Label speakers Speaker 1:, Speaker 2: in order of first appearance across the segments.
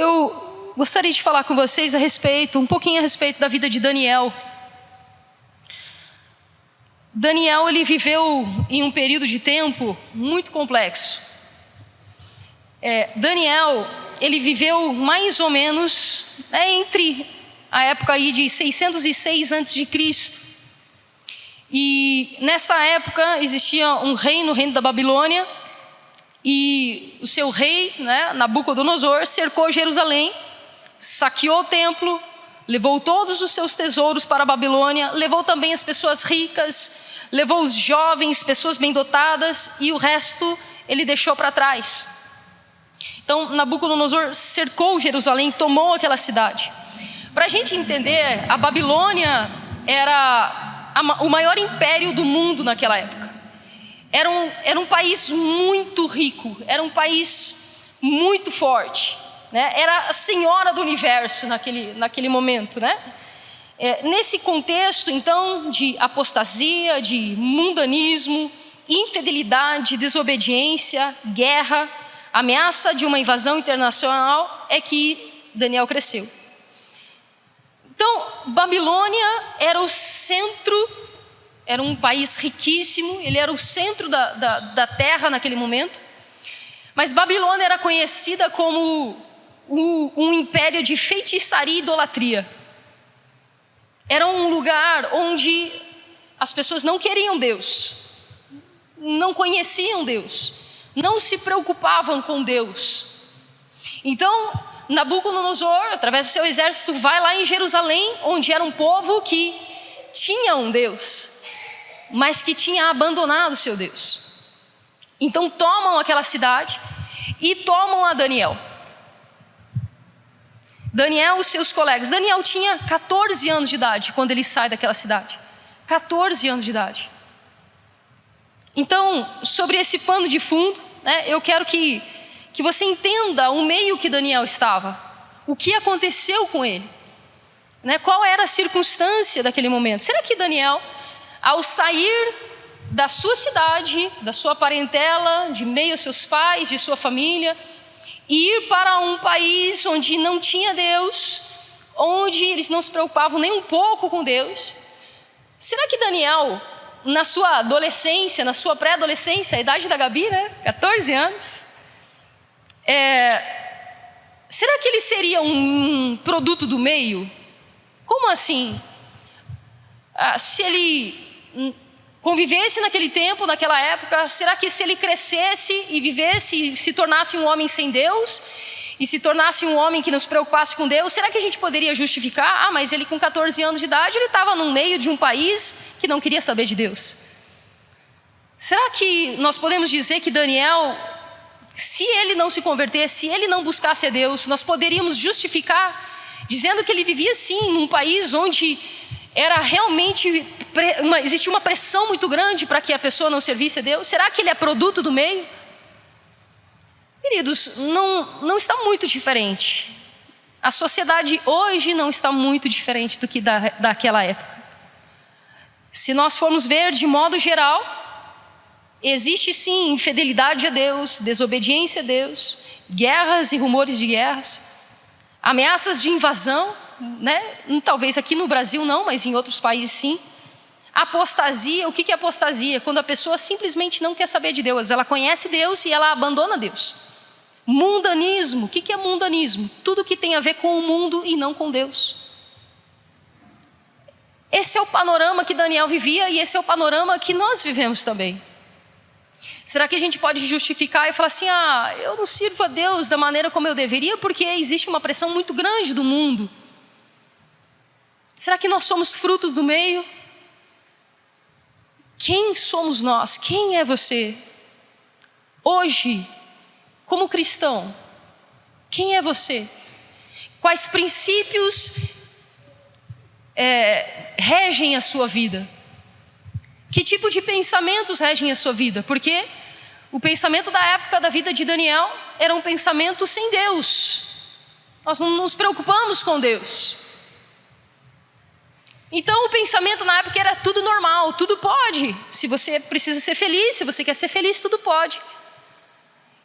Speaker 1: Eu gostaria de falar com vocês um pouquinho a respeito da vida de Daniel. Daniel, ele viveu em um período de tempo muito complexo. Daniel, ele viveu mais ou menos entre a época aí de 606 a.C. E nessa época existia um reino, o reino da Babilônia, e o seu rei, Nabucodonosor, cercou Jerusalém, saqueou o templo, levou todos os seus tesouros para a Babilônia, levou também as pessoas ricas, levou os jovens, pessoas bem dotadas, e o resto ele deixou para trás. Então Nabucodonosor cercou Jerusalém, tomou aquela cidade. Para a gente entender, a Babilônia era o maior império do mundo naquela época. Era um país muito rico, era um país muito forte, era a senhora do universo naquele momento. Nesse contexto, então, de apostasia, de mundanismo, infidelidade, desobediência, guerra, ameaça de uma invasão internacional, é que Daniel cresceu. Então, Babilônia era o centro, era um país riquíssimo, ele era o centro da terra naquele momento, mas Babilônia era conhecida como um império de feitiçaria e idolatria. Era um lugar onde as pessoas não queriam Deus, não conheciam Deus, não se preocupavam com Deus. Então Nabucodonosor, através do seu exército, vai lá em Jerusalém, onde era um povo que tinha um Deus, mas que tinha abandonado o seu Deus. Então tomam aquela cidade e tomam a Daniel. Daniel, os seus colegas. Daniel tinha 14 anos de idade quando ele sai daquela cidade. 14 anos de idade. Então, sobre esse pano de fundo, eu quero que você entenda o meio que Daniel estava. O que aconteceu com ele. Qual era a circunstância daquele momento. Será que Daniel, ao sair da sua cidade, da sua parentela, de meio aos seus pais, de sua família, e ir para um país onde não tinha Deus, onde eles não se preocupavam nem um pouco com Deus, será que Daniel, na sua adolescência, na sua pré-adolescência, a idade da Gabi, 14 anos, será que ele seria um produto do meio? Como assim? Se ele convivesse naquele tempo, naquela época, será que se ele crescesse e vivesse e se tornasse um homem sem Deus, e se tornasse um homem que não se preocupasse com Deus, será que a gente poderia justificar? Mas ele com 14 anos de idade, ele estava no meio de um país que não queria saber de Deus. Será que nós podemos dizer que Daniel, se ele não se convertesse, se ele não buscasse a Deus, nós poderíamos justificar dizendo que ele vivia sim num país onde era realmente existia uma pressão muito grande para que a pessoa não servisse a Deus? Será que ele é produto do meio? Queridos, não está muito diferente. A sociedade hoje não está muito diferente do que daquela época. Se nós formos ver de modo geral, existe sim infidelidade a Deus, desobediência a Deus, guerras e rumores de guerras, ameaças de invasão, talvez aqui no Brasil não, mas em outros países sim. Apostasia. O que é apostasia? Quando a pessoa simplesmente não quer saber de Deus, ela conhece Deus e ela abandona Deus. Mundanismo. O que é mundanismo? Tudo que tem a ver com o mundo e não com Deus. Esse é o panorama que Daniel vivia e esse é o panorama que nós vivemos também. Será que a gente pode justificar e falar assim, eu não sirvo a Deus da maneira como eu deveria porque existe uma pressão muito grande do mundo? Será que nós somos fruto do meio? Quem somos nós? Quem é você? Hoje, como cristão, quem é você? Quais princípios regem a sua vida? Que tipo de pensamentos regem a sua vida? Porque o pensamento da época da vida de Daniel era um pensamento sem Deus. Nós não nos preocupamos com Deus. Então o pensamento na época era tudo normal, tudo pode. Se você precisa ser feliz, se você quer ser feliz, tudo pode.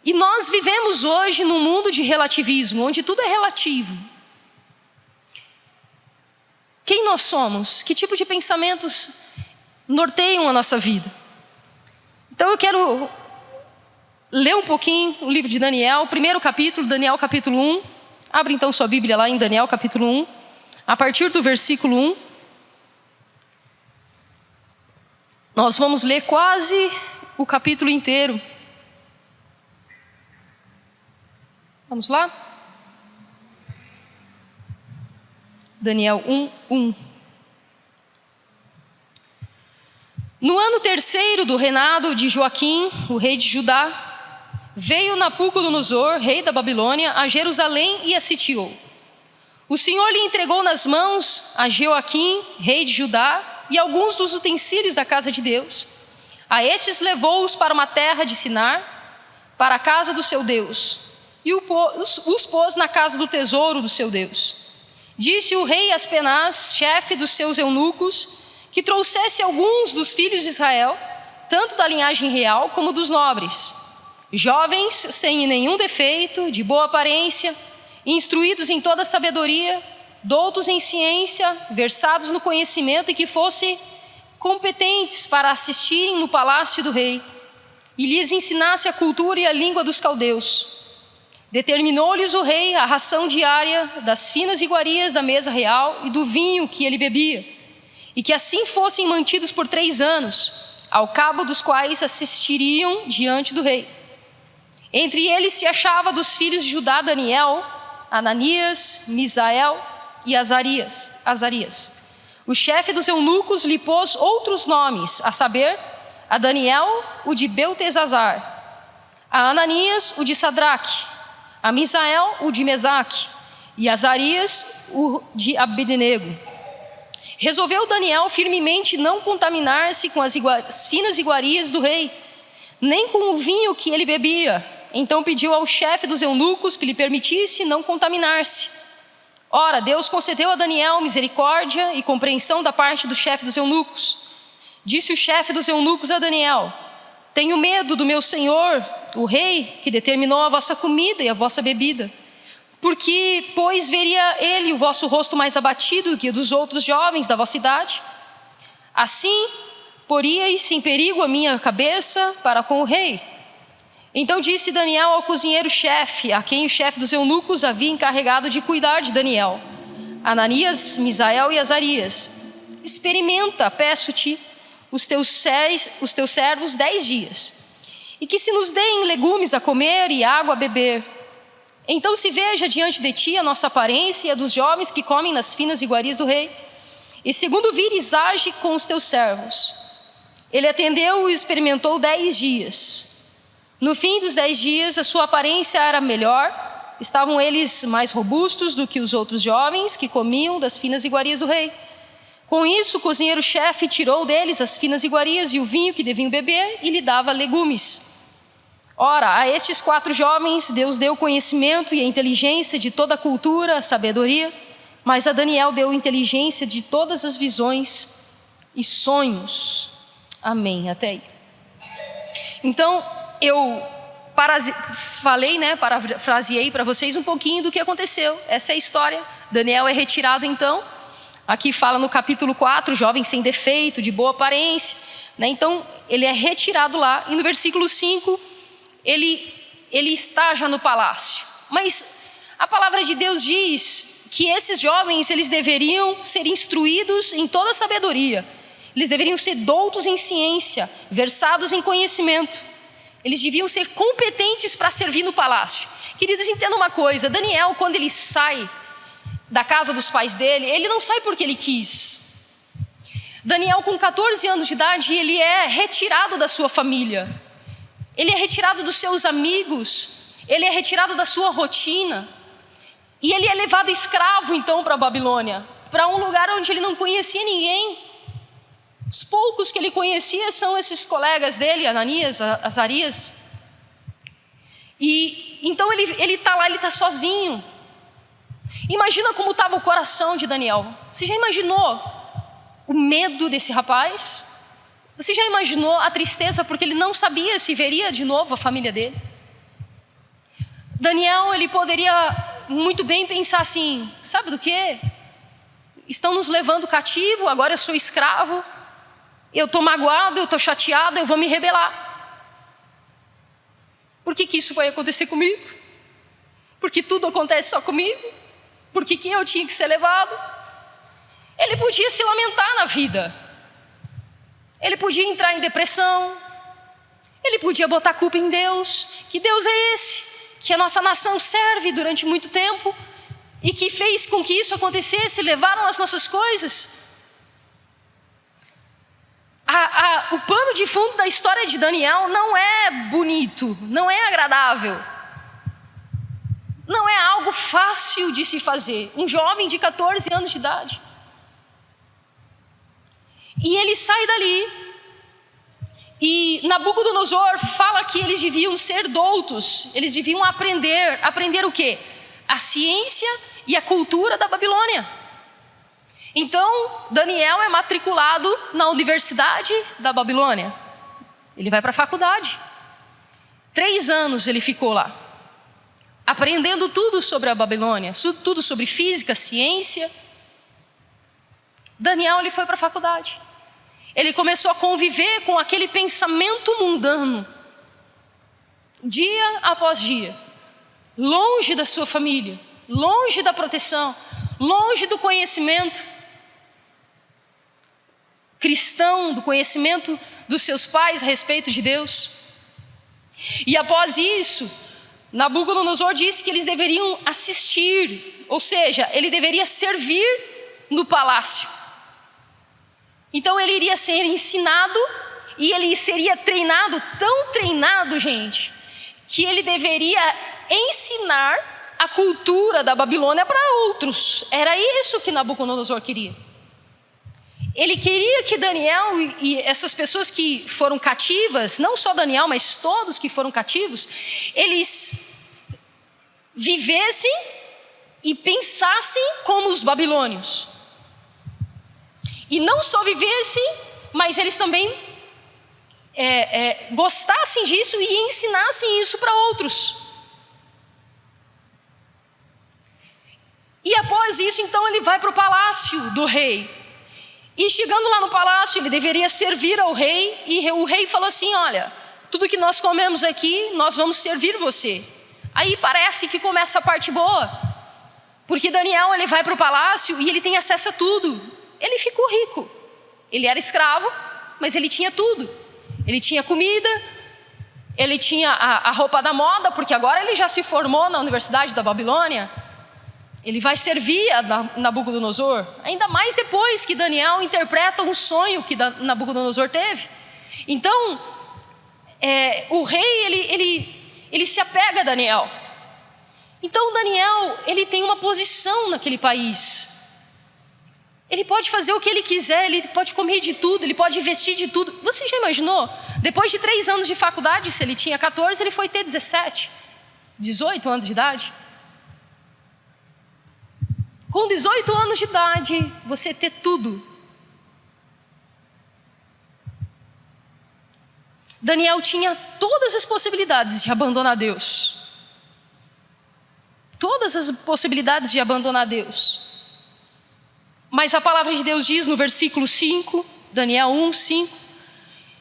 Speaker 1: E nós vivemos hoje num mundo de relativismo, onde tudo é relativo. Quem nós somos? Que tipo de pensamentos norteiam a nossa vida? Então eu quero ler um pouquinho o livro de Daniel, primeiro capítulo, Daniel capítulo 1. Abre então sua Bíblia lá em Daniel capítulo 1, a partir do versículo 1. Nós vamos ler quase o capítulo inteiro. Vamos lá? Daniel 1:1. No ano terceiro do reinado de Joaquim, o rei de Judá, veio Nabucodonosor, rei da Babilônia, a Jerusalém e a sitiou. O Senhor lhe entregou nas mãos a Joaquim, rei de Judá, e alguns dos utensílios da casa de Deus. A estes levou-os para uma terra de Sinar, para a casa do seu Deus, e os pôs na casa do tesouro do seu Deus. Disse o rei Aspenaz, chefe dos seus eunucos, que trouxesse alguns dos filhos de Israel, tanto da linhagem real como dos nobres, jovens sem nenhum defeito, de boa aparência, instruídos em toda sabedoria, doutos em ciência, versados no conhecimento e que fossem competentes para assistirem no palácio do rei, e lhes ensinasse a cultura e a língua dos caldeus. Determinou-lhes o rei a ração diária das finas iguarias da mesa real e do vinho que ele bebia, e que assim fossem mantidos por 3 anos, ao cabo dos quais assistiriam diante do rei. Entre eles se achava dos filhos de Judá Daniel, Ananias, Misael e Azarias. O chefe dos eunucos lhe pôs outros nomes, a saber, a Daniel, o de Beltesazar, a Ananias, o de Sadraque, a Misael, o de Mesaque, e Azarias, o de Abednego. Resolveu Daniel firmemente não contaminar-se com as finas iguarias do rei, nem com o vinho que ele bebia. Então pediu ao chefe dos eunucos que lhe permitisse não contaminar-se. Ora, Deus concedeu a Daniel misericórdia e compreensão da parte do chefe dos eunucos. Disse o chefe dos eunucos a Daniel: tenho medo do meu senhor, o rei, que determinou a vossa comida e a vossa bebida, porque, pois, veria ele o vosso rosto mais abatido que o dos outros jovens da vossa idade. Assim, poríeis em perigo a minha cabeça para com o rei. Então disse Daniel ao cozinheiro-chefe, a quem o chefe dos eunucos havia encarregado de cuidar de Daniel, Ananias, Misael e Azarias: experimenta, peço-te, os teus servos 10 dias, e que se nos deem legumes a comer e água a beber. Então se veja diante de ti a nossa aparência e a dos jovens que comem nas finas iguarias do rei. E segundo vires, age com os teus servos. Ele atendeu e experimentou 10 dias. No fim dos 10 dias, a sua aparência era melhor. Estavam eles mais robustos do que os outros jovens que comiam das finas iguarias do rei. Com isso, o cozinheiro-chefe tirou deles as finas iguarias e o vinho que deviam beber e lhe dava legumes. Ora, a estes 4 jovens Deus deu conhecimento e a inteligência de toda a cultura, a sabedoria, mas a Daniel deu inteligência de todas as visões e sonhos. Amém, até aí. Então, eu parafraseei para vocês um pouquinho do que aconteceu. Essa é a história. Daniel é retirado então. Aqui fala no capítulo 4, jovem sem defeito, de boa aparência, né? Então, ele é retirado lá. E no versículo 5, ele está já no palácio. Mas a palavra de Deus diz que esses jovens, eles deveriam ser instruídos em toda a sabedoria. Eles deveriam ser doutos em ciência, versados em conhecimento. Eles deviam ser competentes para servir no palácio. Queridos, entendam uma coisa: Daniel, quando ele sai da casa dos pais dele, ele não sai porque ele quis. Daniel, com 14 anos de idade, ele é retirado da sua família. Ele é retirado dos seus amigos. Ele é retirado da sua rotina. E ele é levado escravo então para a Babilônia, para um lugar onde ele não conhecia ninguém. Os poucos que ele conhecia são esses colegas dele, Ananias, Azarias. E então ele está lá, ele está sozinho. Imagina como estava o coração de Daniel. Você já imaginou o medo desse rapaz? Você já imaginou a tristeza porque ele não sabia se veria de novo a família dele? Daniel, ele poderia muito bem pensar assim, sabe do quê? Estão nos levando cativo, agora eu sou escravo, eu estou magoado, eu estou chateado, eu vou me rebelar. Por que isso vai acontecer comigo? Porque tudo acontece só comigo? Por que eu tinha que ser levado? Ele podia se lamentar na vida. Ele podia entrar em depressão. Ele podia botar a culpa em Deus. Que Deus é esse? Que a nossa nação serve durante muito tempo e que fez com que isso acontecesse, levaram as nossas coisas. O pano de fundo da história de Daniel não é bonito, não é agradável. Não é algo fácil de se fazer. Um jovem de 14 anos de idade. E ele sai dali. E Nabucodonosor fala que eles deviam ser doutos. Eles deviam aprender. Aprender o quê? A ciência e a cultura da Babilônia. Então, Daniel é matriculado na Universidade da Babilônia. Ele vai para a faculdade. 3 anos ele ficou lá, aprendendo tudo sobre a Babilônia, tudo sobre física, ciência. Daniel, ele foi para a faculdade. Ele começou a conviver com aquele pensamento mundano, dia após dia, longe da sua família, longe da proteção, longe do conhecimento cristão, do conhecimento dos seus pais a respeito de Deus. E após isso, Nabucodonosor disse que eles deveriam assistir, ou seja, ele deveria servir no palácio. Então ele iria ser ensinado e ele seria treinado, tão treinado, gente, que ele deveria ensinar a cultura da Babilônia para outros. Era isso que Nabucodonosor queria. Ele queria que Daniel e essas pessoas que foram cativas, não só Daniel, mas todos que foram cativos, eles vivessem e pensassem como os babilônios. E não só vivessem, mas eles também gostassem disso e ensinassem isso para outros. E após isso, então, ele vai para o palácio do rei. E chegando lá no palácio, ele deveria servir ao rei. E o rei falou assim: olha, tudo que nós comemos aqui, nós vamos servir você. Aí parece que começa a parte boa. Porque Daniel, ele vai para o palácio e ele tem acesso a tudo. Ele ficou rico. Ele era escravo, mas ele tinha tudo. Ele tinha comida, ele tinha a roupa da moda, porque agora ele já se formou na Universidade da Babilônia. Ele vai servir a Nabucodonosor, ainda mais depois que Daniel interpreta um sonho que Nabucodonosor teve. Então, o rei, ele se apega a Daniel. Então, Daniel, ele tem uma posição naquele país. Ele pode fazer o que ele quiser, ele pode comer de tudo, ele pode vestir de tudo. Você já imaginou? Depois de 3 anos de faculdade, se ele tinha 14, ele foi ter 17, 18 anos de idade. Com 18 anos de idade, você ter tudo. Daniel tinha todas as possibilidades de abandonar Deus. Todas as possibilidades de abandonar Deus. Mas a palavra de Deus diz no versículo 5, Daniel 1:5,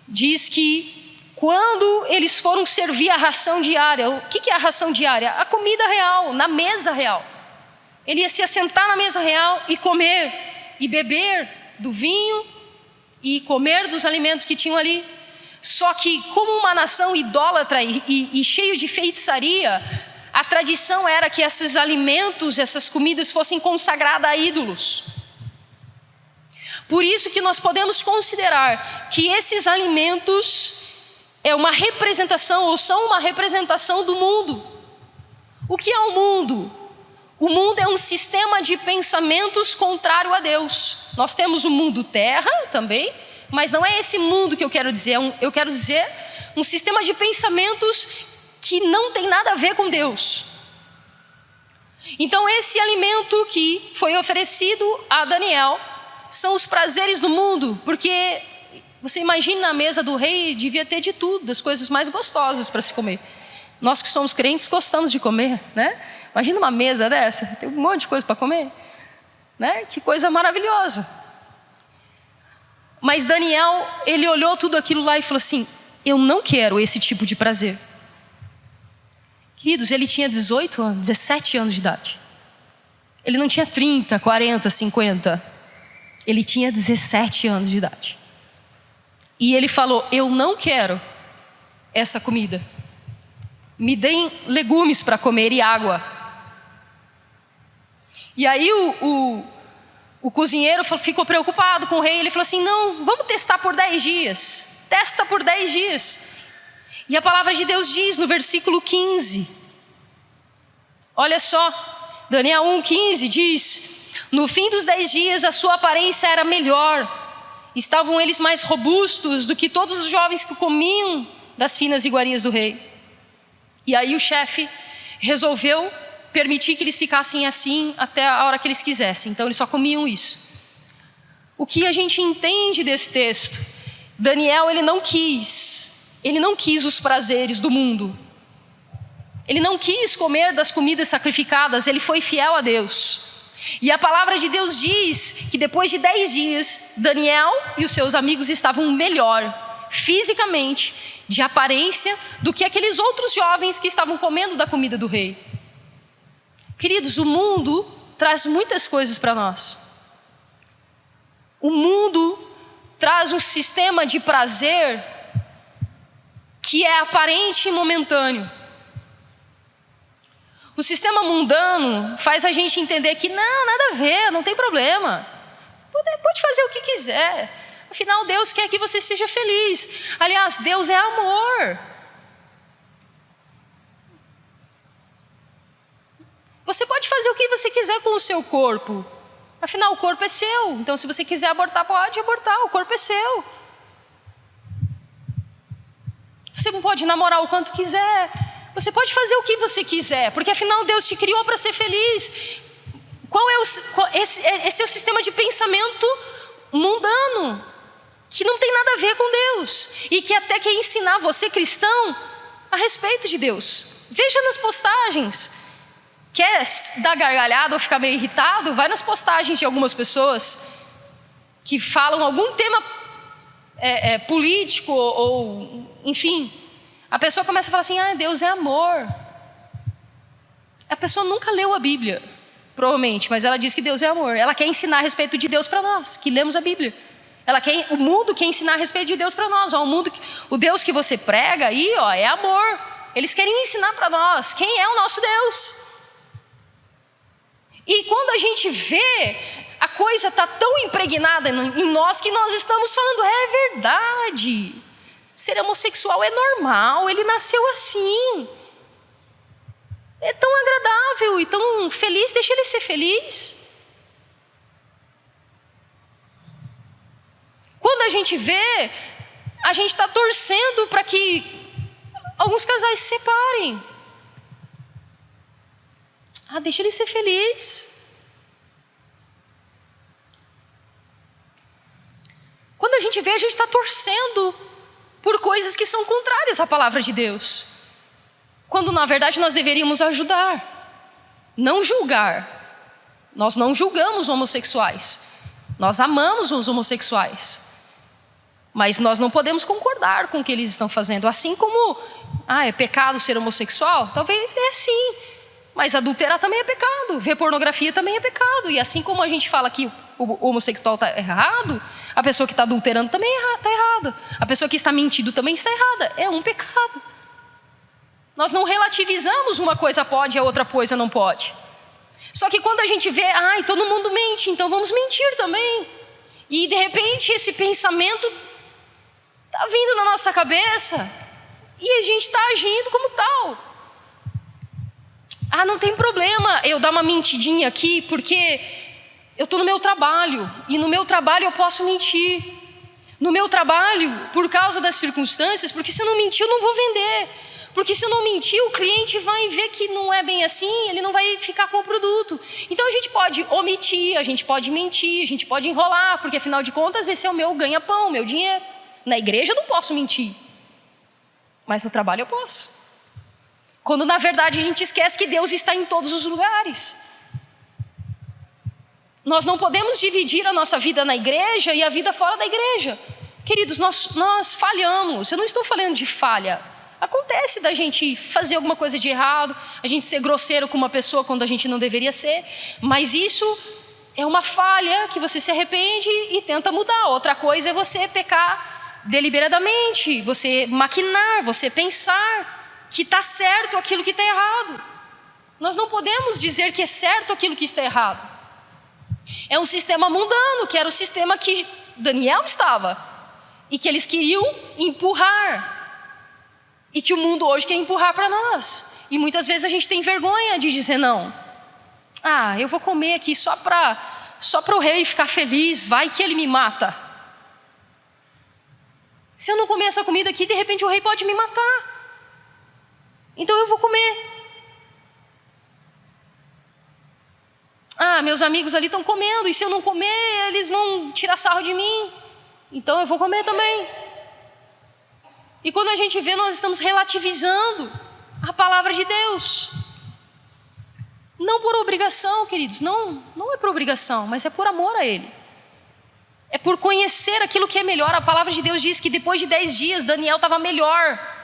Speaker 1: diz que quando eles foram servir a ração diária, o que é a ração diária? A comida real, na mesa real. Ele ia se assentar na mesa real e comer e beber do vinho e comer dos alimentos que tinham ali. Só que como uma nação idólatra e cheio de feitiçaria, a tradição era que esses alimentos, essas comidas fossem consagradas a ídolos. Por isso que nós podemos considerar que esses alimentos é uma representação ou são uma representação do mundo. O que é o mundo? O mundo é um sistema de pensamentos contrário a Deus. Nós temos o mundo terra também, mas não é esse mundo que eu quero dizer. Eu quero dizer um sistema de pensamentos que não tem nada a ver com Deus. Então esse alimento que foi oferecido a Daniel são os prazeres do mundo, porque você imagina na mesa do rei, devia ter de tudo, das coisas mais gostosas para se comer. Nós que somos crentes gostamos de comer, né? Imagina uma mesa dessa, tem um monte de coisa para comer, né? Que coisa maravilhosa. Mas Daniel, ele olhou tudo aquilo lá e falou assim: eu não quero esse tipo de prazer. Queridos, ele tinha 18 anos, 17 anos de idade. Ele não tinha 30, 40, 50. Ele tinha 17 anos de idade. E ele falou: eu não quero essa comida. Me deem legumes para comer e água. E aí o cozinheiro ficou preocupado com o rei. Ele falou assim: não, vamos testar por 10 dias. Testa por 10 dias. E a palavra de Deus diz no versículo 15. Olha só, Daniel 1,15 diz: no fim dos 10 dias a sua aparência era melhor. Estavam eles mais robustos do que todos os jovens que comiam das finas iguarias do rei. E aí o chefe resolveu permitir que eles ficassem assim até a hora que eles quisessem. Então eles só comiam isso. O que a gente entende desse texto? Daniel, ele não quis os prazeres do mundo. Ele não quis comer das comidas sacrificadas, ele foi fiel a Deus. E a palavra de Deus diz que depois de 10 dias, Daniel e os seus amigos estavam melhor, fisicamente, de aparência, do que aqueles outros jovens que estavam comendo da comida do rei. Queridos, o mundo traz muitas coisas para nós. O mundo traz um sistema de prazer que é aparente e momentâneo. O sistema mundano faz a gente entender que não, nada a ver, não tem problema. Pode fazer o que quiser. Afinal, Deus quer que você seja feliz. Aliás, Deus é amor. Você pode fazer o que você quiser com o seu corpo. Afinal, o corpo é seu. Então, se você quiser abortar, pode abortar. O corpo é seu. Você pode namorar o quanto quiser. Você pode fazer o que você quiser. Porque, afinal, Deus te criou para ser feliz. Esse é o sistema de pensamento mundano, que não tem nada a ver com Deus. E que até quer ensinar você, cristão, a respeito de Deus. Veja nas postagens. Quer dar gargalhada ou ficar meio irritado? Vai nas postagens de algumas pessoas que falam algum tema político ou enfim. A pessoa começa a falar assim: Deus é amor. A pessoa nunca leu a Bíblia, provavelmente, mas ela diz que Deus é amor. Ela quer ensinar a respeito de Deus para nós, que lemos a Bíblia. O mundo quer ensinar a respeito de Deus para nós. O Deus que você prega aí, é amor. Eles querem ensinar para nós quem é o nosso Deus. E quando a gente vê, a coisa está tão impregnada em nós que nós estamos falando: é verdade, ser homossexual é normal, ele nasceu assim, é tão agradável e tão feliz, deixa ele ser feliz. Quando a gente vê, a gente está torcendo para que alguns casais se separem. Deixa ele ser feliz. Quando a gente vê, a gente está torcendo por coisas que são contrárias à palavra de Deus. Quando na verdade nós deveríamos ajudar, não julgar. Nós não julgamos homossexuais. Nós amamos os homossexuais. Mas nós não podemos concordar com o que eles estão fazendo. Assim como, é pecado ser homossexual? Talvez é sim. Mas adulterar também é pecado, ver pornografia também é pecado. E assim como a gente fala que o homossexual está errado, a pessoa que está adulterando também está errada. A pessoa que está mentindo também está errada. É um pecado. Nós não relativizamos uma coisa pode e a outra coisa não pode. Só que quando a gente vê, todo mundo mente, então vamos mentir também. E de repente esse pensamento está vindo na nossa cabeça e a gente está agindo como tal. Não tem problema eu dar uma mentidinha aqui, porque eu estou no meu trabalho, e no meu trabalho eu posso mentir. No meu trabalho, por causa das circunstâncias, porque se eu não mentir eu não vou vender. Porque se eu não mentir, o cliente vai ver que não é bem assim, ele não vai ficar com o produto. Então a gente pode omitir, a gente pode mentir, a gente pode enrolar, porque afinal de contas esse é o meu ganha-pão, o meu dinheiro. Na igreja eu não posso mentir, mas no trabalho eu posso. Quando na verdade a gente esquece que Deus está em todos os lugares. Nós não podemos dividir a nossa vida na igreja e a vida fora da igreja. Queridos, nós falhamos. Eu não estou falando de falha. Acontece da gente fazer alguma coisa de errado, a gente ser grosseiro com uma pessoa quando a gente não deveria ser, mas isso é uma falha que você se arrepende e tenta mudar. Outra coisa é você pecar deliberadamente, você maquinar, você pensar que está certo aquilo que está errado. Nós não podemos dizer que é certo aquilo que está errado. É um sistema mundano, que era o sistema que Daniel estava, e que eles queriam empurrar, e que o mundo hoje quer empurrar para nós. E muitas vezes a gente tem vergonha de dizer não. Eu vou comer aqui só para o rei ficar feliz, vai que ele me mata. Se eu não comer essa comida aqui, de repente o rei pode me matar. Então eu vou comer. Meus amigos ali estão comendo, e se eu não comer, eles vão tirar sarro de mim. Então eu vou comer também. E quando a gente vê, nós estamos relativizando a palavra de Deus. Não por obrigação, queridos, não é por obrigação, mas é por amor a Ele. É por conhecer aquilo que é melhor. A palavra de Deus diz que depois de 10 dias, Daniel estava melhor.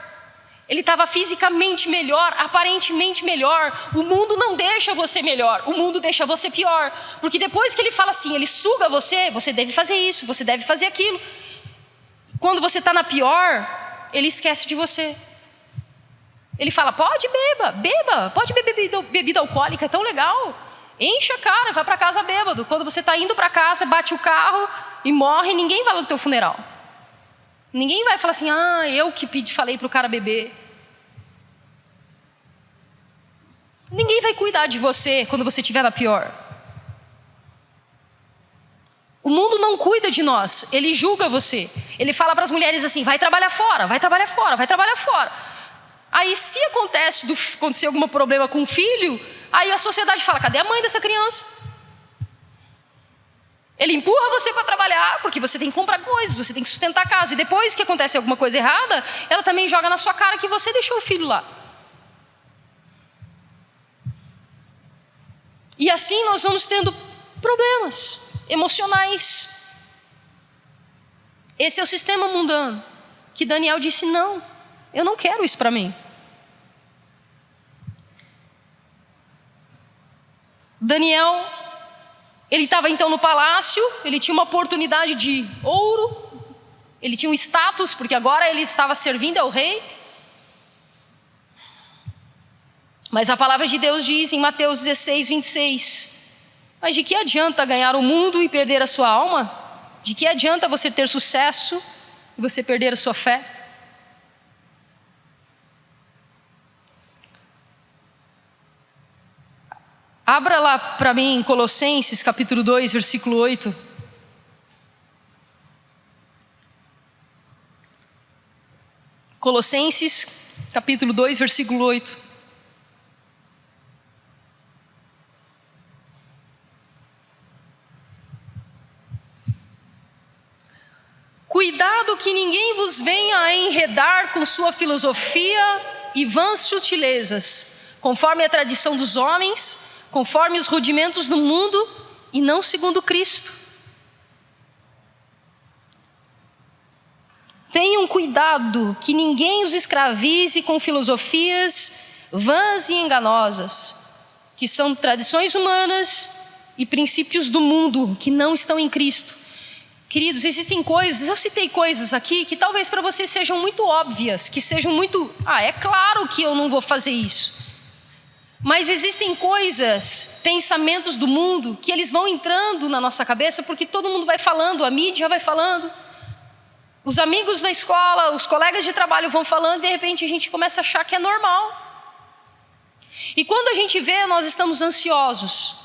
Speaker 1: Ele estava fisicamente melhor, aparentemente melhor. O mundo não deixa você melhor, o mundo deixa você pior. Porque depois que ele fala assim, ele suga você, você deve fazer isso, você deve fazer aquilo. Quando você está na pior, ele esquece de você. Ele fala, beba, pode beber bebida alcoólica, é tão legal. Enche a cara, vai para casa bêbado. Quando você está indo para casa, bate o carro e morre, ninguém vai no teu funeral. Ninguém vai falar assim, eu que falei para o cara beber. Ninguém vai cuidar de você quando você estiver na pior. O mundo não cuida de nós, ele julga você. Ele fala para as mulheres assim, vai trabalhar fora, vai trabalhar fora, vai trabalhar fora. Aí se acontecer algum problema com o filho, aí a sociedade fala, cadê a mãe dessa criança? Ele empurra você para trabalhar, porque você tem que comprar coisas, você tem que sustentar a casa. E depois que acontece alguma coisa errada, ela também joga na sua cara que você deixou o filho lá. E assim nós vamos tendo problemas emocionais. Esse é o sistema mundano, que Daniel disse, não, eu não quero isso para mim. Daniel, ele estava então no palácio, ele tinha uma oportunidade de ouro, ele tinha um status, porque agora ele estava servindo ao rei. Mas a palavra de Deus diz em Mateus 16, 26, mas de que adianta ganhar o mundo e perder a sua alma? De que adianta você ter sucesso e você perder a sua fé? Abra lá para mim em Colossenses capítulo 2, versículo 8. Colossenses capítulo 2, versículo 8. Cuidado que ninguém vos venha a enredar com sua filosofia e vãs sutilezas, conforme a tradição dos homens, conforme os rudimentos do mundo e não segundo Cristo. Tenham cuidado que ninguém os escravize com filosofias vãs e enganosas, que são tradições humanas e princípios do mundo que não estão em Cristo. Queridos, existem coisas, eu citei coisas aqui que talvez para vocês sejam muito óbvias, que sejam muito, é claro que eu não vou fazer isso. Mas existem coisas, pensamentos do mundo, que eles vão entrando na nossa cabeça porque todo mundo vai falando, a mídia vai falando, os amigos da escola, os colegas de trabalho vão falando, e de repente a gente começa a achar que é normal. E quando a gente vê, nós estamos ansiosos,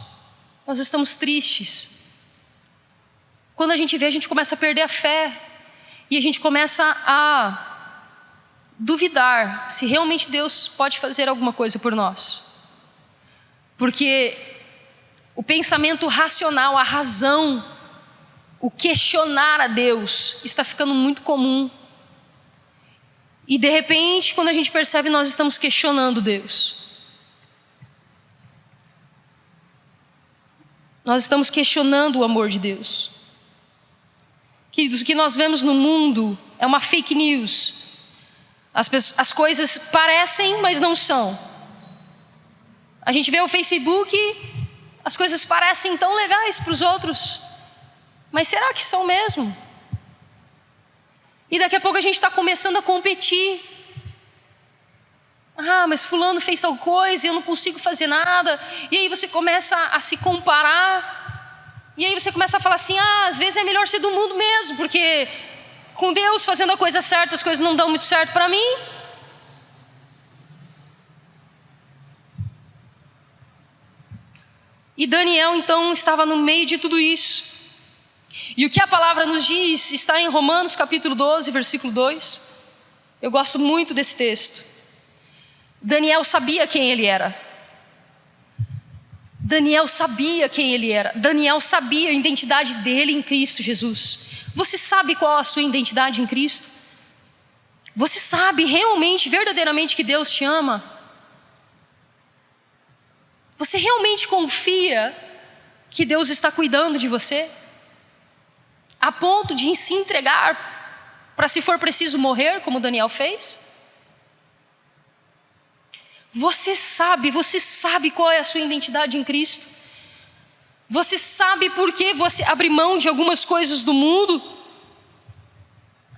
Speaker 1: nós estamos tristes. Quando a gente vê, a gente começa a perder a fé, e a gente começa a duvidar se realmente Deus pode fazer alguma coisa por nós. Porque o pensamento racional, a razão, o questionar a Deus está ficando muito comum. E de repente, quando a gente percebe, nós estamos questionando Deus. Nós estamos questionando o amor de Deus. Queridos, o que nós vemos no mundo é uma fake news. As coisas parecem, mas não são. A gente vê o Facebook, as coisas parecem tão legais para os outros, mas será que são mesmo? E daqui a pouco a gente está começando a competir. Ah, mas fulano fez tal coisa e eu não consigo fazer nada. E aí você começa a se comparar. E aí você começa a falar assim, às vezes é melhor ser do mundo mesmo, porque com Deus fazendo a coisa certa, as coisas não dão muito certo para mim. E Daniel então estava no meio de tudo isso. E o que a palavra nos diz está em Romanos capítulo 12, versículo 2. Eu gosto muito desse texto. Daniel sabia quem ele era. Daniel sabia quem ele era. Daniel sabia a identidade dele em Cristo Jesus. Você sabe qual a sua identidade em Cristo? Você sabe realmente, verdadeiramente que Deus te ama? Você realmente confia que Deus está cuidando de você? A ponto de se entregar para, se for preciso, morrer, como Daniel fez? Você sabe qual é a sua identidade em Cristo? Você sabe por que você abre mão de algumas coisas do mundo?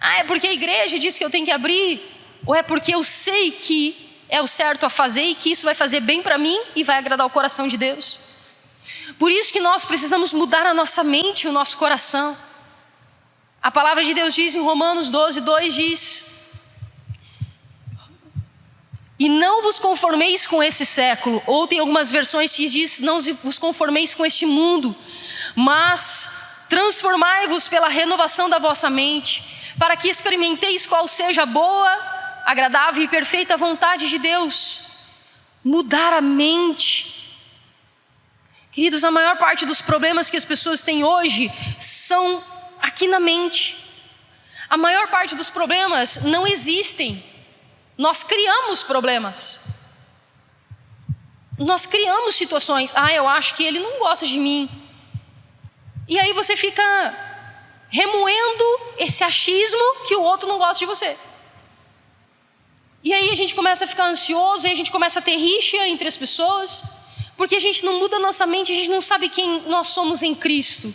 Speaker 1: É porque a igreja diz que eu tenho que abrir? Ou é porque eu sei que é o certo a fazer e que isso vai fazer bem para mim e vai agradar o coração de Deus? Por isso que nós precisamos mudar a nossa mente e o nosso coração. A palavra de Deus diz em Romanos 12, 2 diz: e não vos conformeis com esse século. Ou tem algumas versões que diz: não vos conformeis com este mundo, mas transformai-vos pela renovação da vossa mente, para que experimenteis qual seja a boa, agradável e perfeita vontade de Deus. Mudar a mente. Queridos, a maior parte dos problemas que as pessoas têm hoje são aqui na mente. A maior parte dos problemas não existem. Nós criamos problemas. Nós criamos situações. Eu acho que ele não gosta de mim. E aí você fica remoendo esse achismo que o outro não gosta de você. E aí a gente começa a ficar ansioso, e a gente começa a ter rixa entre as pessoas, porque a gente não muda a nossa mente, a gente não sabe quem nós somos em Cristo.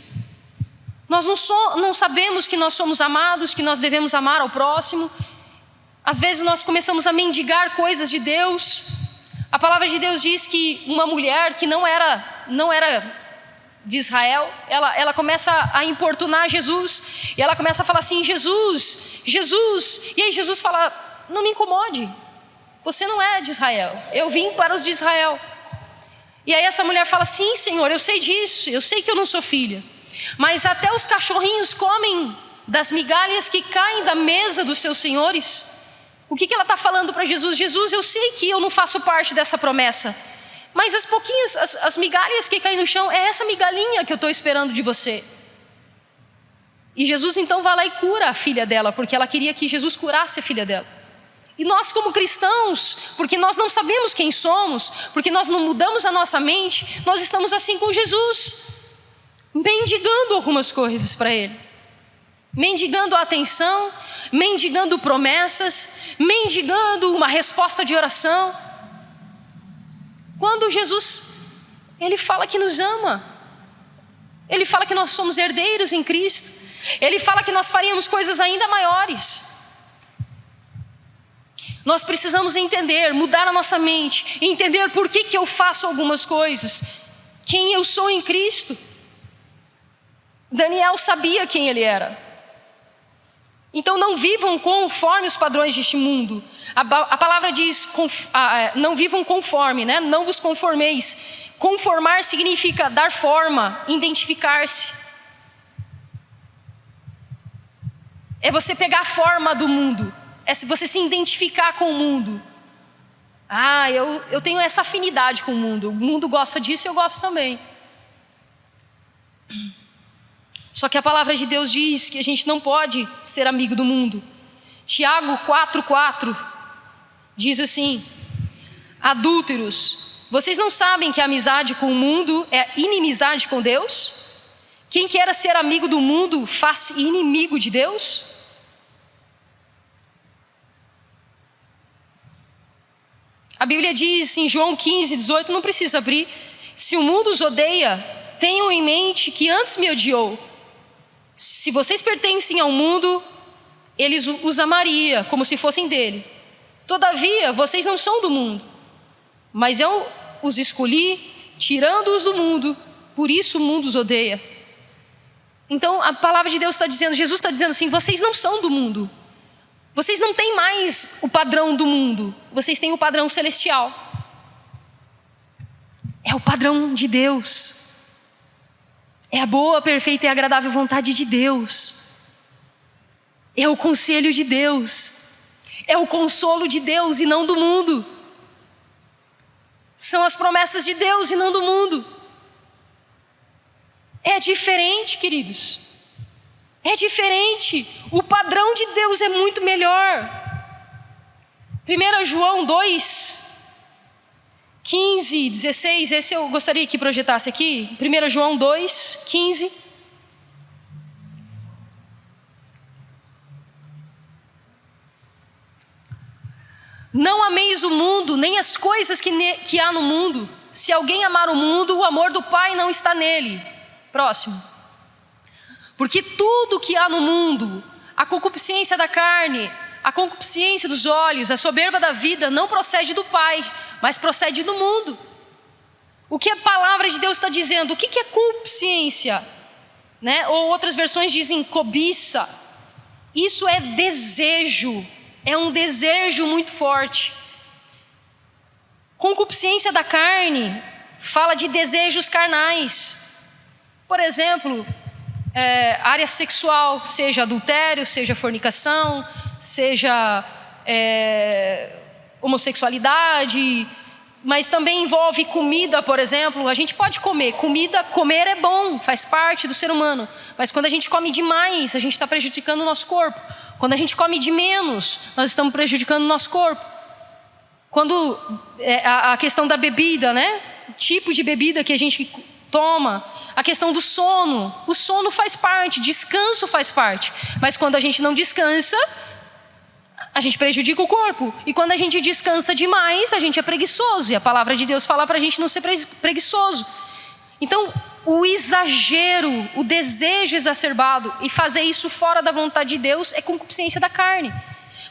Speaker 1: Nós não sabemos que nós somos amados, que nós devemos amar ao próximo. Às vezes nós começamos a mendigar coisas de Deus. A palavra de Deus diz que uma mulher que não era de Israel, ela começa a importunar Jesus. E ela começa a falar assim: Jesus, Jesus. E aí Jesus fala: não me incomode, você não é de Israel, eu vim para os de Israel. E aí essa mulher fala: sim, Senhor, eu sei disso, eu sei que eu não sou filha, mas até os cachorrinhos comem das migalhas que caem da mesa dos seus senhores. O que ela está falando para Jesus? Jesus, eu sei que eu não faço parte dessa promessa, mas as migalhas que caem no chão, é essa migalhinha que eu estou esperando de você. E Jesus então vai lá e cura a filha dela, porque ela queria que Jesus curasse a filha dela. E nós como cristãos, porque nós não sabemos quem somos, porque nós não mudamos a nossa mente, nós estamos assim com Jesus, mendigando algumas coisas para Ele. Mendigando a atenção, mendigando promessas, mendigando uma resposta de oração. Quando Jesus, Ele fala que nos ama, Ele fala que nós somos herdeiros em Cristo, Ele fala que nós faríamos coisas ainda maiores. Nós precisamos entender, mudar a nossa mente, entender por que eu faço algumas coisas, quem eu sou em Cristo. Daniel sabia quem ele era. Então não vivam conforme os padrões deste mundo. A palavra diz, não vivam conforme, né? Não vos conformeis. Conformar significa dar forma, identificar-se. É você pegar a forma do mundo. É você se identificar com o mundo. Eu tenho essa afinidade com o mundo gosta disso e eu gosto também. Só que a palavra de Deus diz que a gente não pode ser amigo do mundo. Tiago 4,4 diz assim: adúlteros, vocês não sabem que a amizade com o mundo é inimizade com Deus? Quem quer ser amigo do mundo faz inimigo de Deus? A Bíblia diz em João 15,18, não precisa abrir: se o mundo os odeia, tenham em mente que antes me odiou. Se vocês pertencem ao mundo, eles os amaria como se fossem dele. Todavia, vocês não são do mundo, mas eu os escolhi, tirando-os do mundo, por isso o mundo os odeia. Então a palavra de Deus está dizendo, Jesus está dizendo assim: vocês não são do mundo. Vocês não têm mais o padrão do mundo, vocês têm o padrão celestial. É o padrão de Deus. É a boa, perfeita e agradável vontade de Deus. É o conselho de Deus. É o consolo de Deus e não do mundo. São as promessas de Deus e não do mundo. É diferente, queridos. É diferente. O padrão de Deus é muito melhor. 1 João 2, 15 e 16, esse eu gostaria que projetasse aqui. 1 João 2, 15. Não ameis o mundo, nem as coisas que há no mundo. Se alguém amar o mundo, o amor do Pai não está nele. Próximo. Porque tudo que há no mundo, a concupiscência da carne, a concupiscência dos olhos, a soberba da vida, não procede do Pai, mas procede do mundo. O que a palavra de Deus está dizendo? O que é concupiscência? Né? Ou outras versões dizem cobiça. Isso é desejo. É um desejo muito forte. Concupiscência da carne fala de desejos carnais. Por exemplo, área sexual, seja adultério, seja fornicação, seja homossexualidade, mas também envolve comida, por exemplo. A gente pode comer, comer é bom, faz parte do ser humano, mas quando a gente come demais, a gente está prejudicando o nosso corpo. Quando a gente come de menos, nós estamos prejudicando o nosso corpo. Quando a questão da bebida, né? O tipo de bebida que a gente toma, a questão do sono, o sono faz parte, descanso faz parte, mas quando a gente não descansa, a gente prejudica o corpo, e quando a gente descansa demais, a gente é preguiçoso, e a palavra de Deus fala para a gente não ser preguiçoso. Então, o exagero, o desejo exacerbado, e fazer isso fora da vontade de Deus, é concupiscência da carne.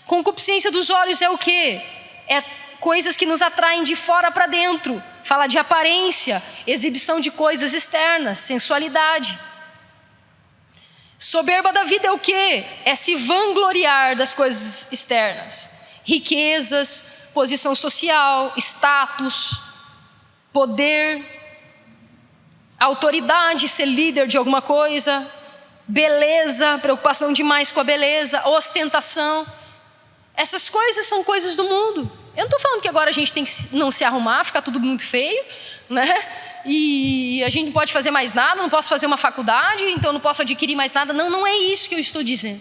Speaker 1: Concupiscência dos olhos é o quê? É coisas que nos atraem de fora para dentro. Fala de aparência, exibição de coisas externas, sensualidade. Soberba da vida é o quê? É se vangloriar das coisas externas. Riquezas, posição social, status, poder, autoridade, ser líder de alguma coisa, beleza, preocupação demais com a beleza, ostentação. Essas coisas são coisas do mundo. Eu não estou falando que agora a gente tem que não se arrumar, ficar tudo muito feio, né? E a gente não pode fazer mais nada, não posso fazer uma faculdade, então não posso adquirir mais nada. Não, não é isso que eu estou dizendo.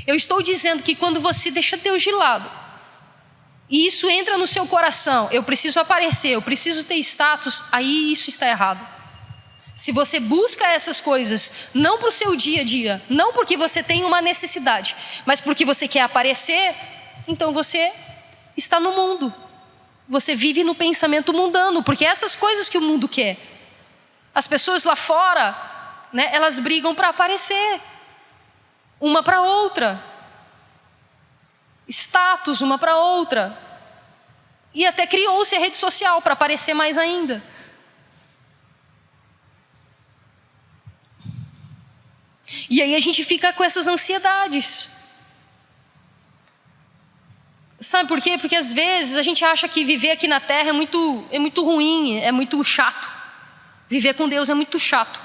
Speaker 1: Eu estou dizendo que quando você deixa Deus de lado, e isso entra no seu coração, eu preciso aparecer, eu preciso ter status, aí isso está errado. Se você busca essas coisas, não para o seu dia a dia, não porque você tem uma necessidade, mas porque você quer aparecer, então você está no mundo. Você vive no pensamento mundano, porque essas coisas que o mundo quer. As pessoas lá fora, né, elas brigam para aparecer, uma para outra. Status, uma para outra. E até criou-se a rede social para aparecer mais ainda. E aí a gente fica com essas ansiedades. Sabe por quê? Porque às vezes a gente acha que viver aqui na terra é muito ruim, é muito chato. Viver com Deus é muito chato.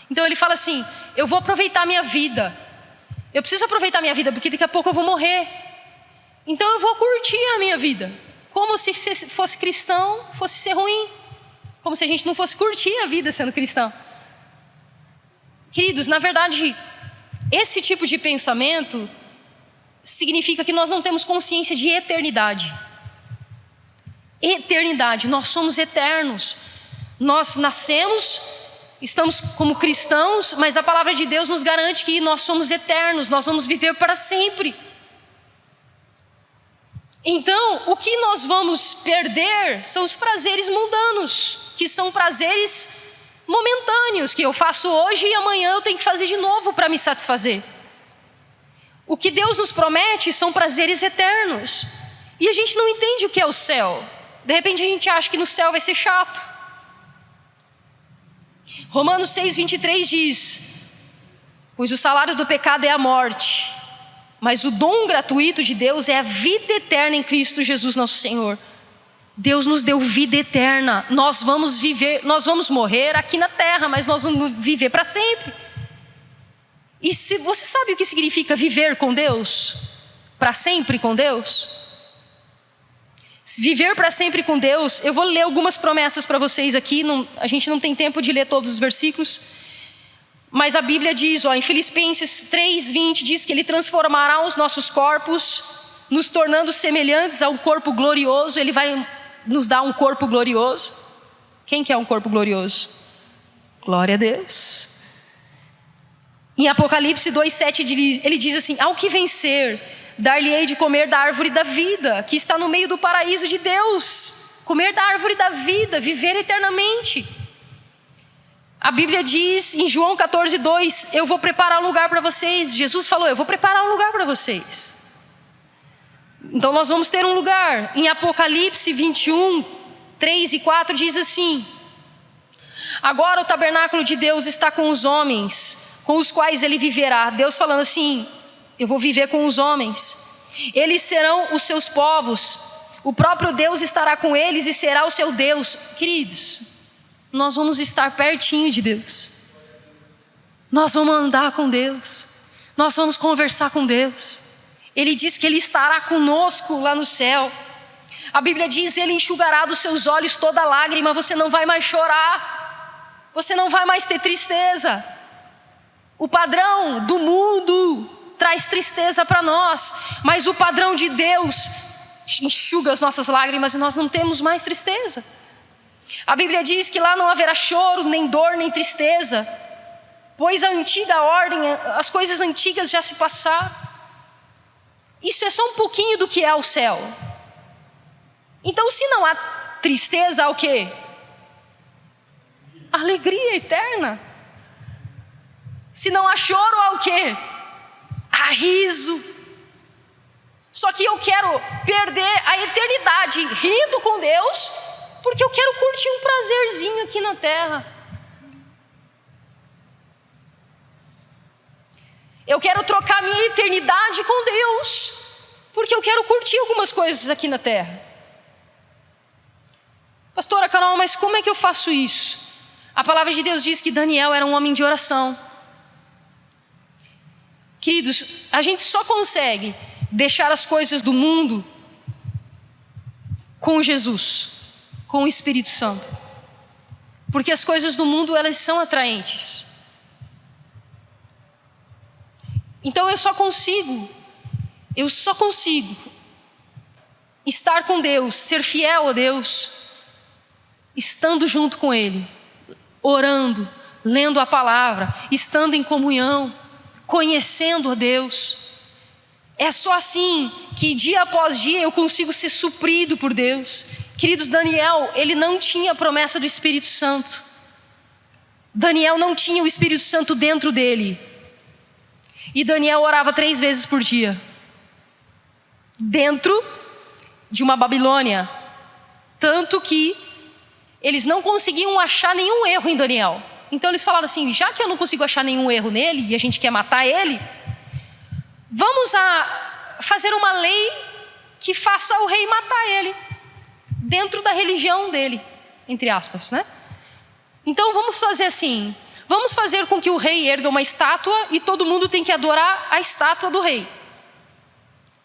Speaker 1: Então ele fala assim: eu vou aproveitar a minha vida. Eu preciso aproveitar a minha vida porque daqui a pouco eu vou morrer. Então eu vou curtir a minha vida. Como se fosse cristão, fosse ser ruim. Como se a gente não fosse curtir a vida sendo cristão. Queridos, na verdade, esse tipo de pensamento significa que nós não temos consciência de eternidade. Eternidade, nós somos eternos. Nós nascemos, estamos como cristãos, mas a palavra de Deus nos garante que nós somos eternos, nós vamos viver para sempre. Então, o que nós vamos perder são os prazeres mundanos, que são prazeres momentâneos, que eu faço hoje e amanhã eu tenho que fazer de novo para me satisfazer. O que Deus nos promete são prazeres eternos. E a gente não entende o que é o céu. De repente a gente acha que no céu vai ser chato. Romanos 6:23 diz: pois o salário do pecado é a morte, mas o dom gratuito de Deus é a vida eterna em Cristo Jesus nosso Senhor. Deus nos deu vida eterna. Nós vamos viver, nós vamos morrer aqui na terra, mas nós vamos viver para sempre. E se você sabe o que significa viver com Deus? Para sempre com Deus? Viver para sempre com Deus, eu vou ler algumas promessas para vocês aqui, a gente não tem tempo de ler todos os versículos, mas a Bíblia diz, em Filipenses 3:20, diz que Ele transformará os nossos corpos, nos tornando semelhantes ao corpo glorioso. Ele vai nos dar um corpo glorioso. Quem quer um corpo glorioso? Glória a Deus. Em Apocalipse 2:7 ele diz assim: ao que vencer, dar-lhe-ei de comer da árvore da vida, que está no meio do paraíso de Deus. Comer da árvore da vida, viver eternamente. A Bíblia diz em João 14:2, eu vou preparar um lugar para vocês. Jesus falou, eu vou preparar um lugar para vocês. Então nós vamos ter um lugar. Em Apocalipse 21:3 e 4 diz assim: agora o tabernáculo de Deus está com os homens, com os quais Ele viverá. Deus falando assim: eu vou viver com os homens, eles serão os seus povos, o próprio Deus estará com eles e será o seu Deus. Queridos, nós vamos estar pertinho de Deus, nós vamos andar com Deus, nós vamos conversar com Deus. Ele diz que Ele estará conosco lá no céu. A Bíblia diz: Ele enxugará dos seus olhos toda lágrima. Você não vai mais chorar, você não vai mais ter tristeza. O padrão do mundo traz tristeza para nós, mas o padrão de Deus enxuga as nossas lágrimas e nós não temos mais tristeza. A Bíblia diz que lá não haverá choro, nem dor, nem tristeza, pois a antiga ordem, as coisas antigas já se passaram. Isso é só um pouquinho do que é o céu. Então, se não há tristeza, há o quê? Alegria eterna. Se não há choro, há o quê? Há riso. Só que eu quero perder a eternidade rindo com Deus, porque eu quero curtir um prazerzinho aqui na terra. Eu quero trocar minha eternidade com Deus, porque eu quero curtir algumas coisas aqui na terra. Pastora Carol, mas como é que eu faço isso? A palavra de Deus diz que Daniel era um homem de oração. Queridos, a gente só consegue deixar as coisas do mundo com Jesus, com o Espírito Santo, porque as coisas do mundo, elas são atraentes. Então eu só consigo estar com Deus, ser fiel a Deus, estando junto com Ele, orando, lendo a palavra, estando em comunhão, conhecendo a Deus. É só assim que dia após dia eu consigo ser suprido por Deus. Queridos, Daniel, ele não tinha a promessa do Espírito Santo. Daniel não tinha o Espírito Santo dentro dele. E Daniel orava 3 vezes por dia, dentro de uma Babilônia. Tanto que eles não conseguiam achar nenhum erro em Daniel. Então eles falaram assim: já que eu não consigo achar nenhum erro nele e a gente quer matar ele, vamos fazer uma lei que faça o rei matar ele, dentro da religião dele, entre aspas, né? Então vamos fazer assim: vamos fazer com que o rei erga uma estátua e todo mundo tem que adorar a estátua do rei.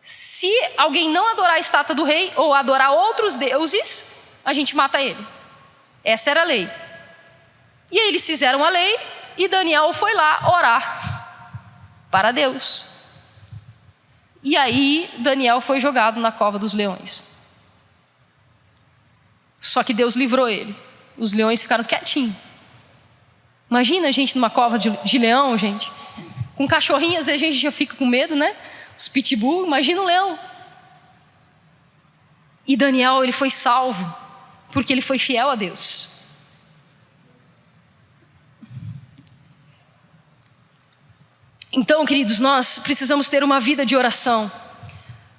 Speaker 1: Se alguém não adorar a estátua do rei ou adorar outros deuses, a gente mata ele. Essa era a lei. E aí eles fizeram a lei e Daniel foi lá orar para Deus. E aí Daniel foi jogado na cova dos leões. Só que Deus livrou ele. Os leões ficaram quietinhos. Imagina a gente numa cova de leão, gente. Com cachorrinhas a gente já fica com medo, né? Os pitbull, imagina o leão. E Daniel, ele foi salvo, porque ele foi fiel a Deus. Então, queridos, nós precisamos ter uma vida de oração.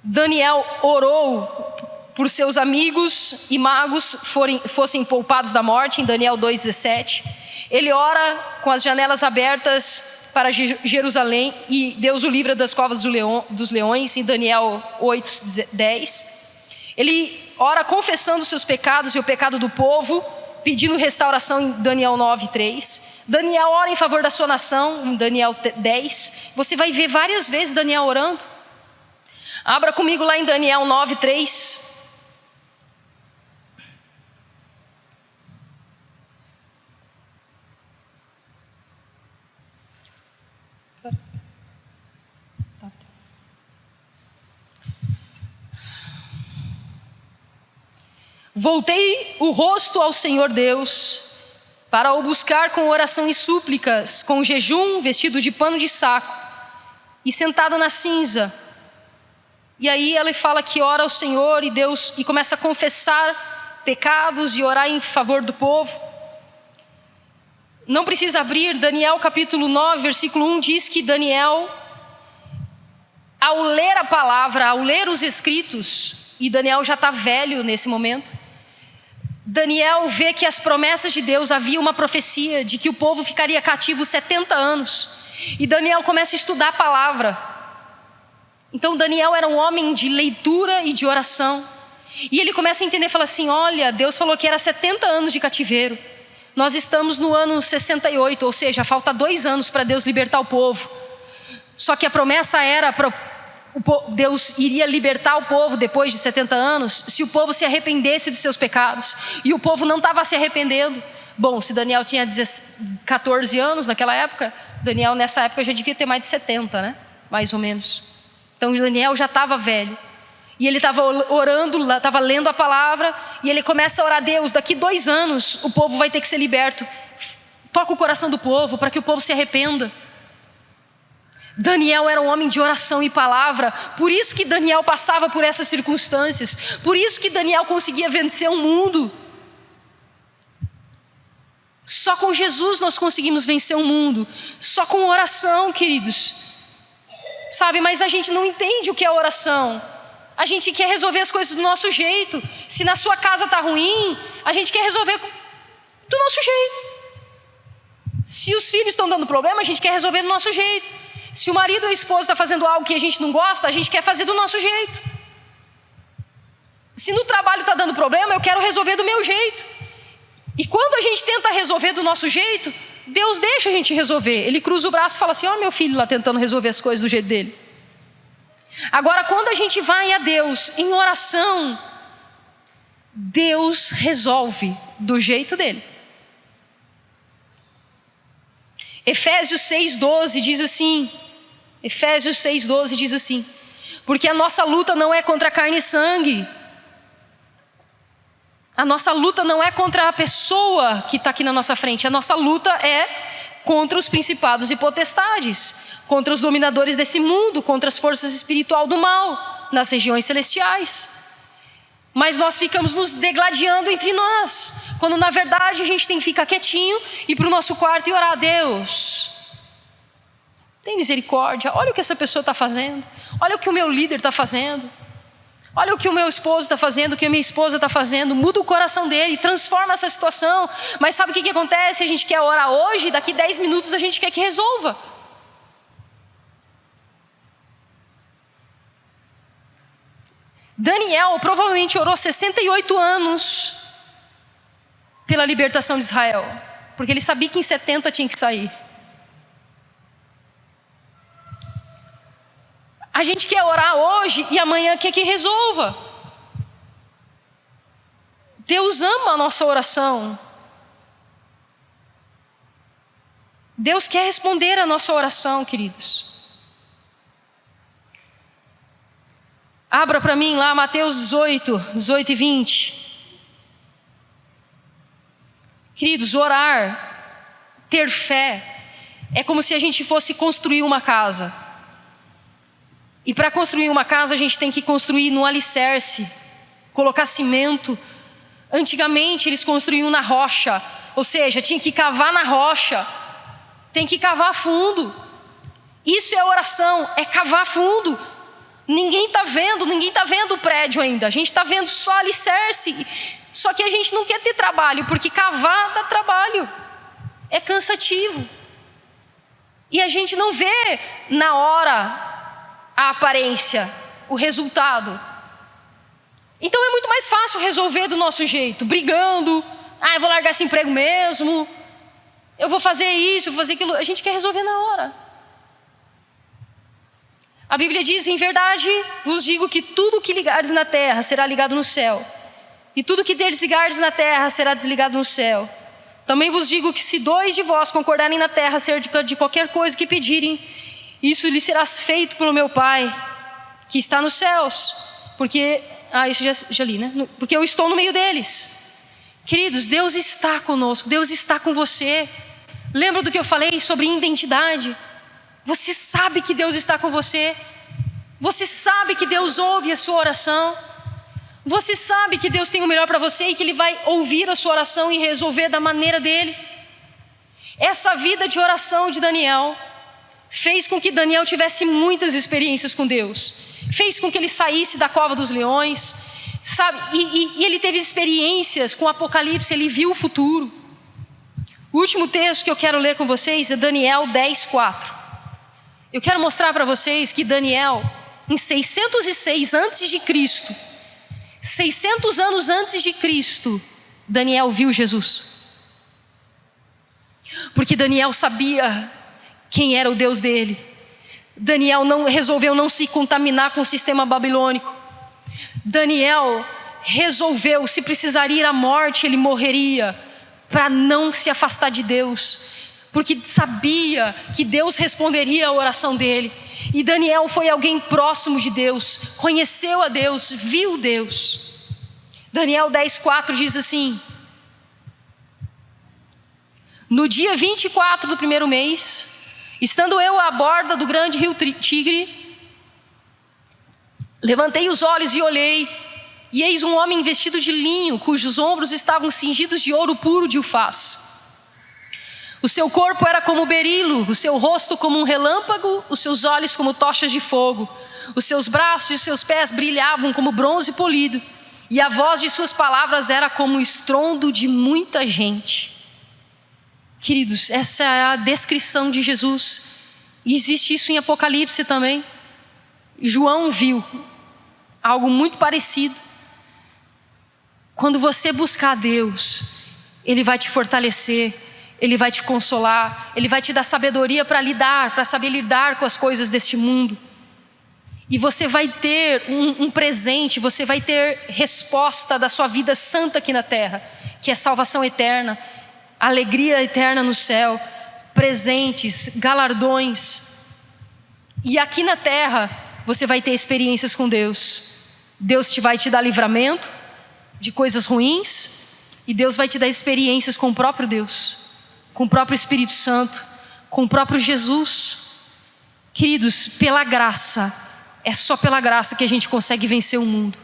Speaker 1: Daniel orou por seus amigos e magos fossem poupados da morte, em Daniel 2,17. Ele ora com as janelas abertas para Jerusalém e Deus o livra das covas dos leões, em Daniel 8,10. Ele ora confessando seus pecados e o pecado do povo, pedindo restauração, em Daniel 9,3. Daniel ora em favor da sua nação, em Daniel 10. Você vai ver várias vezes Daniel orando. Abra comigo lá em Daniel 9,3. Voltei o rosto ao Senhor Deus, para o buscar com oração e súplicas, com jejum, vestido de pano de saco, e sentado na cinza. E aí ele fala que ora ao Senhor e Deus, e começa a confessar pecados e orar em favor do povo. Não precisa abrir, Daniel capítulo 9, versículo 1 diz que Daniel, ao ler a palavra, ao ler os escritos, e Daniel já está velho nesse momento, Daniel vê que as promessas de Deus, havia uma profecia de que o povo ficaria cativo 70 anos. E Daniel começa a estudar a palavra. Então Daniel era um homem de leitura e de oração. E ele começa a entender, fala assim, olha, Deus falou que era 70 anos de cativeiro. Nós estamos no ano 68, ou seja, falta 2 anos para Deus libertar o povo. Só que a promessa era Deus iria libertar o povo depois de 70 anos, se o povo se arrependesse dos seus pecados. E o povo não estava se arrependendo. Bom, se Daniel tinha 14 anos naquela época, Daniel nessa época já devia ter mais de 70, né? Mais ou menos. Então Daniel já estava velho. E ele estava orando, estava lendo a palavra, e ele começa a orar, Deus, daqui 2 anos o povo vai ter que ser liberto. Toca o coração do povo para que o povo se arrependa. Daniel era um homem de oração e palavra, por isso que Daniel passava por essas circunstâncias, por isso que Daniel conseguia vencer o mundo. Só com Jesus nós conseguimos vencer o mundo, só com oração, queridos. Sabe, mas a gente não entende o que é oração. A gente quer resolver as coisas do nosso jeito. Se na sua casa está ruim, a gente quer resolver do nosso jeito. Se os filhos estão dando problema, a gente quer resolver do nosso jeito. Se o marido ou a esposa está fazendo algo que a gente não gosta, a gente quer fazer do nosso jeito. Se no trabalho está dando problema, eu quero resolver do meu jeito. E quando a gente tenta resolver do nosso jeito, Deus deixa a gente resolver. Ele cruza o braço e fala assim, ó, meu filho lá tentando resolver as coisas do jeito dele. Agora, quando a gente vai a Deus em oração, Deus resolve do jeito dele. Efésios 6,12 diz assim, Efésios 6,12 diz assim, porque a nossa luta não é contra carne e sangue. A nossa luta não é contra a pessoa que está aqui na nossa frente. A nossa luta é contra os principados e potestades, contra os dominadores desse mundo, contra as forças espirituais do mal, nas regiões celestiais. Mas nós ficamos nos degladiando entre nós, quando na verdade a gente tem que ficar quietinho, ir para o nosso quarto e orar a Deus. Tem misericórdia, olha o que essa pessoa está fazendo, olha o que o meu líder está fazendo, olha o que o meu esposo está fazendo, o que a minha esposa está fazendo. Muda o coração dele, transforma essa situação. Mas sabe o que acontece? A gente quer orar hoje, daqui 10 minutos a gente quer que resolva. Daniel provavelmente orou 68 anos pela libertação de Israel, porque ele sabia que em 70 tinha que sair. A gente quer orar hoje e amanhã quer que resolva. Deus ama a nossa oração. Deus quer responder a nossa oração, queridos. Abra para mim lá Mateus 18 e 20. Queridos, orar, ter fé, é como se a gente fosse construir uma casa. E para construir uma casa a gente tem que construir no alicerce, colocar cimento. Antigamente eles construíam na rocha, ou seja, tinha que cavar na rocha, tem que cavar fundo. Isso é oração, é cavar fundo. Ninguém está vendo o prédio ainda, a gente está vendo só alicerce. Só que a gente não quer ter trabalho, porque cavar dá trabalho, é cansativo. E a gente não vê na hora a aparência, o resultado. Então é muito mais fácil resolver do nosso jeito, brigando. Eu vou largar esse emprego mesmo, eu vou fazer isso, vou fazer aquilo. A gente quer resolver na hora. A Bíblia diz: em verdade vos digo que tudo que ligardes na terra será ligado no céu, e tudo que desligardes na terra será desligado no céu. Também vos digo que se 2 de vós concordarem na terra acerca de qualquer coisa que pedirem, isso lhe será feito pelo meu Pai que está nos céus. Porque, isso já li, né? Porque eu estou no meio deles. Queridos, Deus está conosco, Deus está com você. Lembra do que eu falei sobre identidade? Você sabe que Deus está com você. Você sabe que Deus ouve a sua oração. Você sabe que Deus tem o melhor para você e que Ele vai ouvir a sua oração e resolver da maneira dEle. Essa vida de oração de Daniel fez com que Daniel tivesse muitas experiências com Deus. Fez com que ele saísse da cova dos leões, sabe? E ele teve experiências com o Apocalipse, ele viu o futuro. O último texto que eu quero ler com vocês é Daniel 10:4. Eu quero mostrar para vocês que Daniel, em 606 a.C., 600 anos antes de Cristo, Daniel viu Jesus. Porque Daniel sabia quem era o Deus dele. Daniel resolveu não se contaminar com o sistema babilônico. Daniel resolveu, se precisaria ir à morte, ele morreria, para não se afastar de Deus. Porque sabia que Deus responderia a oração dele. E Daniel foi alguém próximo de Deus, conheceu a Deus, viu Deus. Daniel 10:4 diz assim: no dia 24 do primeiro mês, estando eu à borda do grande rio Tigre, levantei os olhos e olhei, e eis um homem vestido de linho, cujos ombros estavam cingidos de ouro puro de Ufaz. O seu corpo era como berilo, o seu rosto como um relâmpago, os seus olhos como tochas de fogo. Os seus braços e os seus pés brilhavam como bronze polido, e a voz de suas palavras era como o estrondo de muita gente. Queridos, essa é a descrição de Jesus. E existe isso em Apocalipse também. João viu algo muito parecido. Quando você buscar Deus, Ele vai te fortalecer, Ele vai te consolar, Ele vai te dar sabedoria para saber lidar com as coisas deste mundo. E você vai ter um presente, você vai ter resposta da sua vida santa aqui na terra, que é salvação eterna, alegria eterna no céu, presentes, galardões. E aqui na terra você vai ter experiências com Deus. Deus vai te dar livramento de coisas ruins, e Deus vai te dar experiências com o próprio Deus, com o próprio Espírito Santo, com o próprio Jesus. Queridos, pela graça, é só pela graça que a gente consegue vencer o mundo.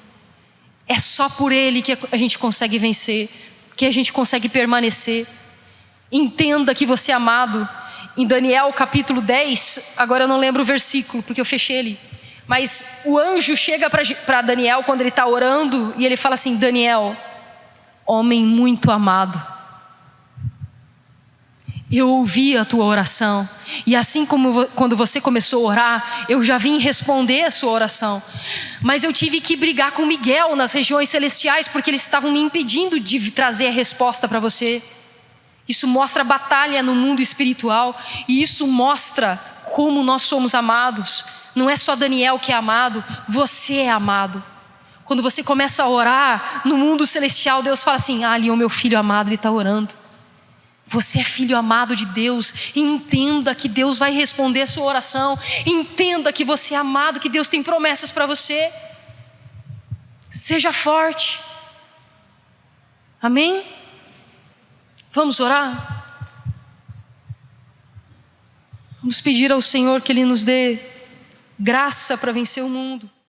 Speaker 1: É só por Ele que a gente consegue vencer, que a gente consegue permanecer. Entenda que você é amado. Em Daniel capítulo 10, agora eu não lembro o versículo, porque eu fechei ele, mas o anjo chega para Daniel quando ele está orando, e ele fala assim: Daniel, homem muito amado, eu ouvi a tua oração, e assim como quando você começou a orar, eu já vim responder a sua oração, mas eu tive que brigar com Miguel nas regiões celestiais, porque eles estavam me impedindo de trazer a resposta para você. Isso mostra a batalha no mundo espiritual, e isso mostra como nós somos amados. Não é só Daniel que é amado, você é amado. Quando você começa a orar no mundo celestial, Deus fala assim: ali é o meu filho amado, ele está orando. Você é filho amado de Deus. E entenda que Deus vai responder a sua oração. Entenda que você é amado, que Deus tem promessas para você. Seja forte. Amém? Vamos orar? Vamos pedir ao Senhor que Ele nos dê graça para vencer o mundo.